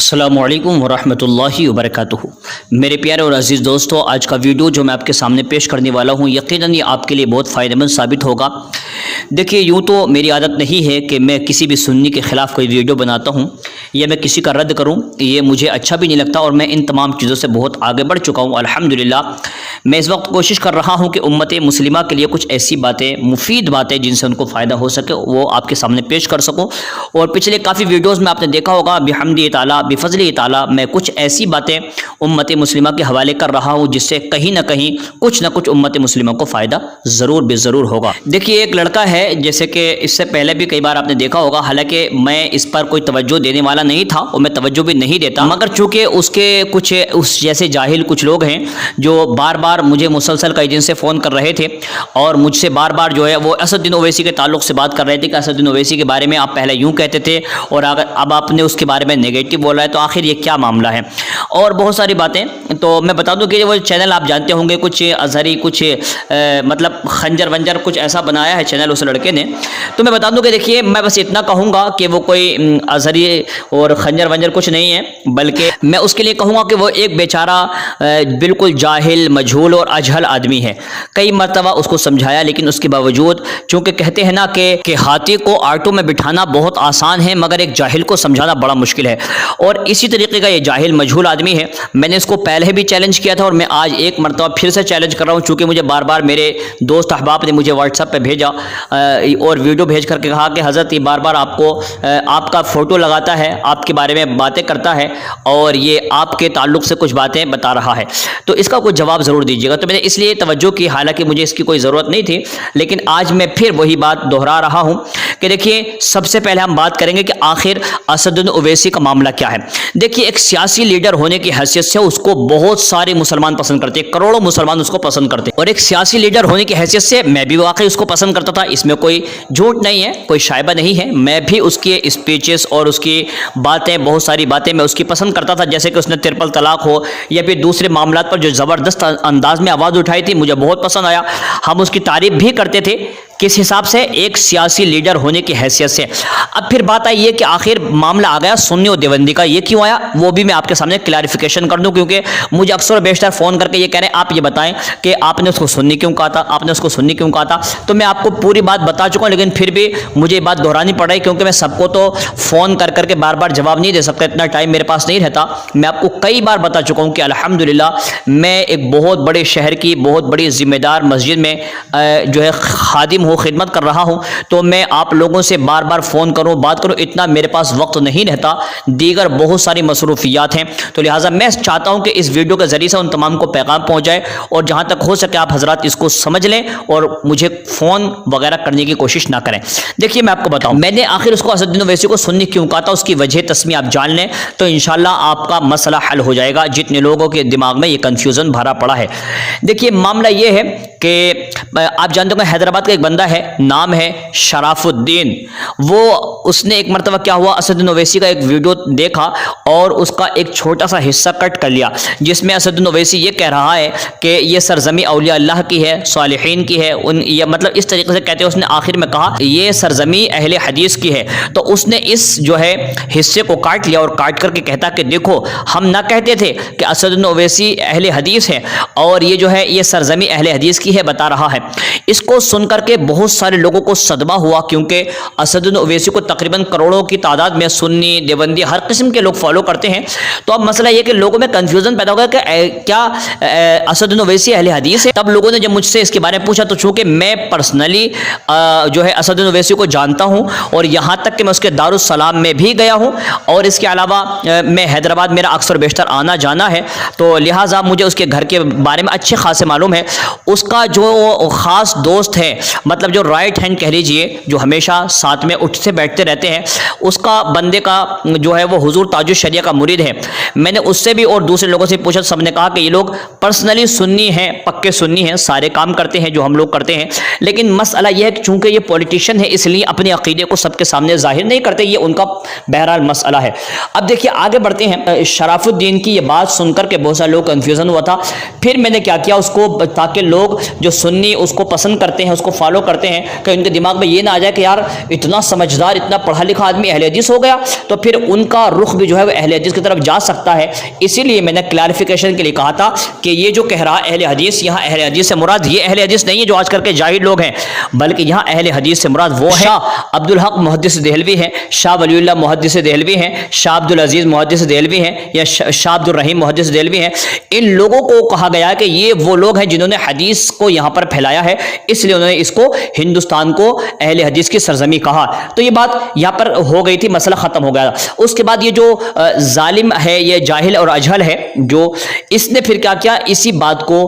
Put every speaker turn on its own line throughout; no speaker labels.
السلام علیکم ورحمۃ اللہ وبرکاتہ۔ میرے پیارے اور عزیز دوستو، آج کا ویڈیو جو میں آپ کے سامنے پیش کرنے والا ہوں یقیناً یہ آپ کے لیے بہت فائدہ مند ثابت ہوگا۔ دیکھیے، یوں تو میری عادت نہیں ہے کہ میں کسی بھی سنی کے خلاف کوئی ویڈیو بناتا ہوں یا میں کسی کا رد کروں، یہ مجھے اچھا بھی نہیں لگتا اور میں ان تمام چیزوں سے بہت آگے بڑھ چکا ہوں الحمدللہ۔ میں اس وقت کوشش کر رہا ہوں کہ امت مسلمہ کے لیے کچھ ایسی باتیں، مفید باتیں جن سے ان کو فائدہ ہو سکے، وہ آپ کے سامنے پیش کر سکوں۔ اور پچھلے کافی ویڈیوز میں آپ نے دیکھا ہوگا بحمدہ تعالیٰ، بفضل تعالیٰ، میں کچھ ایسی باتیں امت مسلمہ کے حوالے کر رہا ہوں جس سے کہیں نہ کچھ امت مسلمہ کو فائدہ ضرور بے ضرور ہوگا۔ دیکھیے، ایک لڑکا ہے، جیسے کہ اس سے پہلے بھی کئی بار آپ نے دیکھا ہوگا، حالانکہ میں اس پر کوئی توجہ دینے والا نہیں تھا اور میں توجہ بھی نہیں دیتا، مگر چونکہ اس کے کچھ اس جیسے جاہل کچھ لوگ ہیں جو بار بار مجھے مسلسل کئی دن سے فون کر رہے تھے اور مجھ سے بار بار جو ہے وہ اسد الدین اویسی کے تعلق سے بات کر رہے تھے کہ اسد الدین اویسی کے بارے میں آپ پہلے یوں کہتے تھے اور اب آپ نے اس کے بارے میں نیگیٹو بولا ہے، تو آخر یہ کیا معاملہ ہے، اور بہت ساری باتیں۔ تو میں بتا دوں کہ وہ چینل آپ جانتے ہوں گے، کچھ ازہری، کچھ مطلب خنجر ونجر کچھ ایسا بنایا ہے چینل اس لڑکے نے۔ تو میں بتا دوں کہ دیکھیے، میں بس اتنا کہوں گا کہ وہ کوئی ازہری اور خنجر ونجر کچھ نہیں ہے، بلکہ میں اس کے لیے کہوں گا کہ وہ ایک بیچارہ بالکل جاہل، مجہول اور اجہل آدمی ہے۔ کئی مرتبہ اس کو سمجھایا، لیکن اس کے باوجود، چونکہ کہتے ہیں نا کہ ہاتھی کو آٹو میں بٹھانا بہت آسان ہے مگر ایک جاہل کو سمجھانا بڑا مشکل ہے، اور اسی طریقے کا یہ جاہل مجہول آدمی ہے۔ میں نے اس کو پہلے بھی چیلنج کیا تھا اور میں آج ایک مرتبہ پھر سے چیلنج کر رہا ہوں، چونکہ مجھے بار بار میرے دوست احباب نے مجھے واٹس ایپ پہ بھیجا اور ویڈیو بھیج کر کے کہا کہ حضرت یہ بار بار آپ کا فوٹو لگاتا ہے، آپ کے بارے میں باتیں کرتا ہے اور یہ آپ کے تعلق سے کچھ باتیں بتا رہا ہے، تو اس کا کوئی جواب ضرور دیجیے گا۔ تو میں نے اس لیے توجہ کی، حالانکہ مجھے اس کی کوئی ضرورت نہیں تھی، لیکن آج میں پھر وہی بات دہرا رہا ہوں کہ دیکھیے، سب سے پہلے ہم بات کریں گے کہ آخر اسد الدین اویسی کا معاملہ کیا ہے۔ دیکھیے، ایک سیاسی لیڈر ہونے کی حیثیت سے اس کو بہت سارے مسلمان پسند کرتے ہیں، کروڑوں مسلمان اس کو پسند کرتے ہیں، اور ایک سیاسی لیڈر ہونے کی حیثیت سے میں بھی واقعی اس کو پسند کرتا تھا، اس میں کوئی جھوٹ نہیں ہے، کوئی شائبہ نہیں ہے۔ میں بھی اس کی اسپیچز اور اس کی باتیں، بہت ساری باتیں میں اس کی پسند کرتا تھا، جیسے کہ اس نے ٹرپل طلاق ہو یا پھر دوسرے معاملات پر جو زبردست انداز میں آواز اٹھائی تھی، مجھے بہت پسند آیا۔ ہم اس کی تعریف بھی کرتے تھے، کس حساب سے؟ ایک سیاسی لیڈر ہونے کی حیثیت سے۔ اب پھر بات آئی یہ کہ آخر معاملہ آ گیا سنی اور دیوبندی کا، یہ کیوں آیا وہ بھی میں آپ کے سامنے کلیریفیکیشن کر دوں، کیونکہ مجھے اکثر و بیشتر فون کر کے یہ کہہ رہے ہیں آپ یہ بتائیں کہ آپ نے اس کو سنی کیوں کہا تھا، آپ نے اس کو سنی کیوں کہا تھا۔ تو میں آپ کو پوری بات بتا چکا ہوں، لیکن پھر بھی مجھے یہ بات دہرانی پڑ رہی، کیونکہ میں سب کو تو فون کر کر کے بار بار جواب نہیں دے سکتا، اتنا ٹائم میرے پاس نہیں رہتا۔ میں آپ کو کئی بار بتا چکا ہوں کہ الحمدللہ میں ایک بہت بڑے شہر کی بہت بڑی ذمہ دار مسجد میں جو ہے خادم ہوں، خدمت کر رہا ہوں، تو میں آپ لوگوں سے بار بار فون کروں، بات کروں، اتنا میرے پاس وقت نہیں رہتا، دیگر بہت ساری مصروفیات ہیں۔ تو لہٰذا میں چاہتا ہوں کہ اس ویڈیو کے ذریعے سے ان تمام کو پیغام پہنچ جائے، اور جہاں تک ہو سکے آپ حضرات اس کو سمجھ لیں اور مجھے فون وغیرہ کرنے کی کوشش نہ کریں۔ دیکھیے، میں آپ کو بتاؤں، میں نے آخر اس کو اسد الدین اویسی کو سنی کیوں کہا تھا، اس کی وجہ تسمیہ آپ جان لیں تو انشاءاللہ آپ کا مسئلہ حل ہو جائے گا، جتنے لوگوں کے دماغ میں یہ کنفیوژن بھرا پڑا ہے۔ دیکھیے، معاملہ یہ ہے کہ آپ جانتے ہیں حیدرآباد کا ایک بندہ ہے، نام ہے شراف الدین، اس نے ایک مرتبہ کیا ہوا، اسد الدین اویسی کا ایک ویڈیو دیکھا اور اس کا ایک چھوٹا سا حصہ کٹ کر لیا، جس میں اسد الدین اویسی یہ کہہ رہا ہے کہ یہ سرزمین اولیاء اللہ کی ہے، صالحین کی ہے، یہ مطلب اس طریقے سے کہتے ہیں، اس نے آخر میں کہا یہ سرزمین اہل حدیث کی ہے۔ تو اس نے اس جو ہے حصے کو کاٹ لیا اور کاٹ کر کے کہتا کہ دیکھو، ہم نہ کہتے تھے کہ اسد الدین اویسی اہل حدیث ہے، اور یہ جو ہے یہ سرزمین اہل حدیث کی ہے بتا رہا ہے۔ اس کو سن کر کے بہت سارے لوگوں کو صدمہ ہوا، کیونکہ اسد الدین اویسی کو تقریباً کروڑوں کی تعداد میں سنی، دیوبندی، ہر قسم کے لوگ فالو کرتے ہیں۔ تو اب مسئلہ یہ کہ لوگوں میں کنفیوژن پیدا ہو گیا کہ کیا اسد الدین اویسی اہل حدیث ہے۔ تب لوگوں نے جب مجھ سے اس کے بارے میں پوچھا، تو چونکہ میں پرسنلی جو ہے اسد الدین اویسی کو جانتا ہوں، اور یہاں تک کہ میں اس کے دارالسلام میں بھی گیا ہوں، اور اس کے علاوہ میں حیدرآباد میرا اکثر بیشتر آنا جانا ہے، تو لہٰذا مجھے اس کے گھر کے بارے میں اچھے خاصے معلوم ہے۔ اس کا جو خاص دوست ہے، مطلب جو رائٹ ہینڈ کہہ لیجئے، جو ہمیشہ ساتھ میں اٹھتے بیٹھتے رہتے ہیں، اس کا بندے کا جو ہے وہ حضور تاج الشریعہ کا مرید ہے۔ میں نے اس سے بھی اور دوسرے لوگوں سے پوچھا، سب نے کہا کہ یہ لوگ پرسنلی سنی ہیں، پکے سنی ہیں، سارے کام کرتے ہیں جو ہم لوگ کرتے ہیں، لیکن مسئلہ یہ ہے کہ چونکہ یہ پولیٹیشین ہے، اس لیے اپنے عقیدے کو سب کے سامنے ظاہر نہیں کرتے، یہ ان کا بہرحال مسئلہ ہے۔ اب دیکھیے، آگے بڑھتے ہیں۔ شراف الدین کی یہ بات سن کر کے بہت سارے لوگ کنفیوژن ہوا تھا۔ پھر میں نے کیا کیا، اس کو تاکہ لوگ جو سنی اس کو پسند کرتے ہیں، اس کو فالو کرتے ہیں کہ ان کے دماغ میں یہ نہ آ جائے کہ یار اتنا سمجھدار اتنا پڑھا لکھا آدمی اہل حدیث ہو گیا تو پھر ان کا رخ بھی جو ہے وہ اہل حدیث کی طرف جا سکتا ہے. اسی لیے میں نے کلیریفیکیشن کے لیے کہا تھا کہ یہ جو کہہ رہا اہل حدیث، یہاں اہل حدیث سے مراد یہ اہل حدیث نہیں ہے جو آج کل کے جاہل لوگ ہیں، بلکہ یہاں اہل حدیث سے مراد وہ ہے شاہ عبد الحق محدث دہلوی ہیں، شاہ ولی اللہ محدث دہلوی ہیں، شاہ عبد العزیز محدث دہلوی ہیں، یا شاہ عبد الرحیم محدث دہلوی ہیں. ان لوگوں کو کہا گیا ہے کہ یہ وہ لوگ ہیں جنہوں نے حدیث کو یہاں پر پھیلایا ہے، اس لیے انہوں نے اس کو ہندوستان کو اہل حدیث کی سرزمین کہا. تو یہ بات یہاں پر ہو گئی تھی، مسئلہ ختم ہو گیا. اس کے بعد یہ جو ظالم ہے، یہ جاہل اور اجہل ہے، جو اس نے پھر کیا کیا، اسی بات کو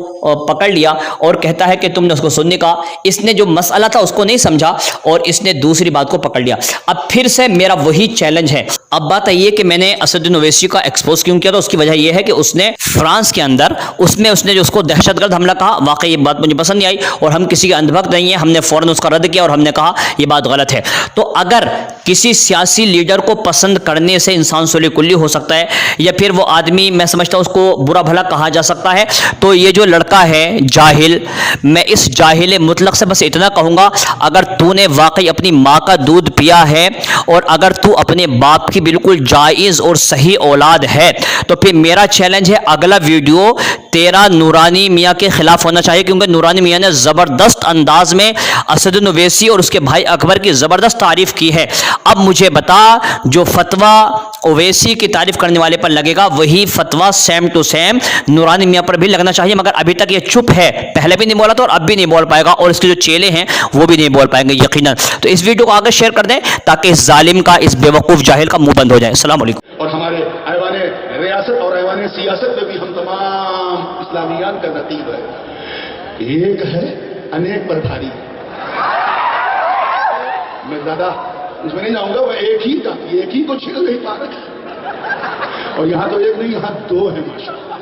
پکڑ لیا اور کہتا ہے کہ تم نے اس کو سننے کا، اس نے جو مسئلہ تھا اس کو نہیں سمجھا اور اس نے دوسری بات کو پکڑ لیا. اب پھر سے میرا وہی چیلنج ہے. اب بات ہے یہ کہ میں نے اسدالدین اویسی کا ایکسپوز کیوں کیا، تو اس کی وجہ یہ ہے کہ اس نے فرانس کے اندر اس نے جو اس کو دہشت گرد حملہ کہا، واقعی یہ بات مجھے پسند نہیں آئی اور ہم کسی کے اندھبھکت نہیں ہیں، ہم نے فوراً اس کا رد کیا اور ہم نے کہا یہ بات غلط ہے. تو اگر کسی سیاسی لیڈر کو پسند کرنے سے انسان سولی کلی ہو سکتا ہے یا پھر وہ آدمی میں سمجھتا ہوں اس کو برا بھلا کہا جا سکتا ہے، تو یہ جو لڑکا ہے جاہل، میں اس جاہل مطلق سے بس اتنا کہوں گا، اگر تو نے واقعی اپنی ماں کا دودھ پیا ہے اور اگر تو اپنے باپ کی بالکل جائز اور صحیح اولاد ہے تو پھر میرا چیلنج ہے اگلا ویڈیو تیرا نورانی میاں کے خلاف ہونا چاہیے، کیونکہ نورانی میاں نے زبردست انداز میں اسدالدین اویسی اور اس کے بھائی اکبر کی زبردست تعریف کی ہے. اب مجھے بتا، جو فتویٰ اویسی کی تعریف کرنے والے پر لگے گا وہی فتویٰ سیم ٹو سیم نورانی میاں پر بھی لگنا چاہیے، مگر ابھی تک یہ چپ ہے، پہلے بھی نہیں بولا تھا اور اب بھی نہیں بول پائے گا، اور اس کے جو چیلے ہیں وہ بھی نہیں بول پائیں گے یقیناً. تو اس ویڈیو کو آگے شیئر کر دیں تاکہ اس ظالم کا، اس بے وقوف جاہل کا منہ بند ہو جائے. السلام علیکم.
اور ہمارے ایوان ریاست اور ایوان سیاست میں بھی ہم تمام اسلامیان کا نقیب ہے. ایک ہے انیک پر بھاری. میں زیادہ اس میں نہیں جاؤں گا، وہ ایک ہی کو چھیڑ نہیں پا رہا، اور یہاں تو ایک نہیں، یہاں دو ہیں ماشاءاللہ.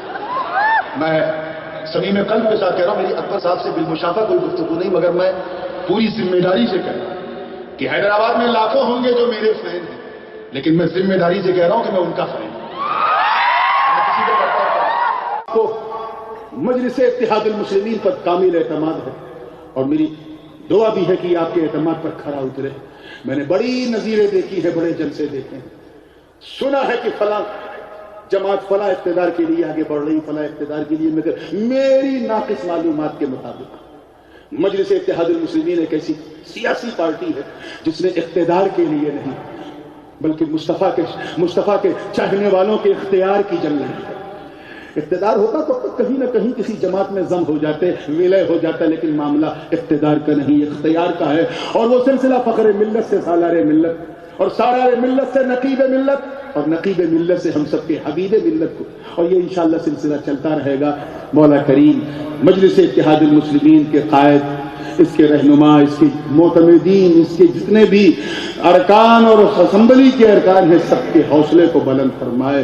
میں صمیم قلب کے ساتھ کہہ رہا ہوں، میری اکبر صاحب سے بالمشافہ کوئی گفتگو نہیں، مگر میں پوری ذمہ داری سے کہہ رہا ہوں کہ حیدرآباد میں لاکھوں ہوں گے جو میرے فین ہیں، لیکن میں ذمہ داری سے کہہ رہا ہوں کہ میں ان کا فین ہوں. مجلس اتحاد المسلمین پر کامل اعتماد ہے اور میری دعا بھی ہے کہ آپ کے اعتماد پر کھرا اترے. میں نے بڑی نظیریں دیکھی ہیں، بڑے جلسے دیکھے ہیں، سنا ہے کہ فلاں جماعت فلاں اقتدار کے لیے آگے بڑھ رہی، فلاں اقتدار کے لیے، مگر میری ناقص معلومات کے مطابق مجلس اتحاد المسلمین ایک ایسی سیاسی پارٹی ہے جس نے اقتدار کے لیے نہیں بلکہ مصطفیٰ کے چاہنے والوں کے اختیار کی جنگ لڑی ہے. اقتدار ہوتا تو کہیں نہ کہیں کسی جماعت میں ضم ہو جاتے، ولے ہو جاتا، لیکن معاملہ اقتدار کا نہیں، اختیار کا ہے. اور وہ سلسلہ فخر ملت سے سالار ملت، اور سالار ملت سے نقیب ملت، اور نقیب ملت سے ہم سب کے حبیب ملت کو، اور یہ انشاءاللہ سلسلہ چلتا رہے گا. مولا کریم مجلس اتحاد المسلمین کے قائد، اس کے رہنما، اس کے معتمدین، اس کے جتنے بھی ارکان اور اسمبلی کے ارکان ہیں، سب کے حوصلے کو بلند فرمائے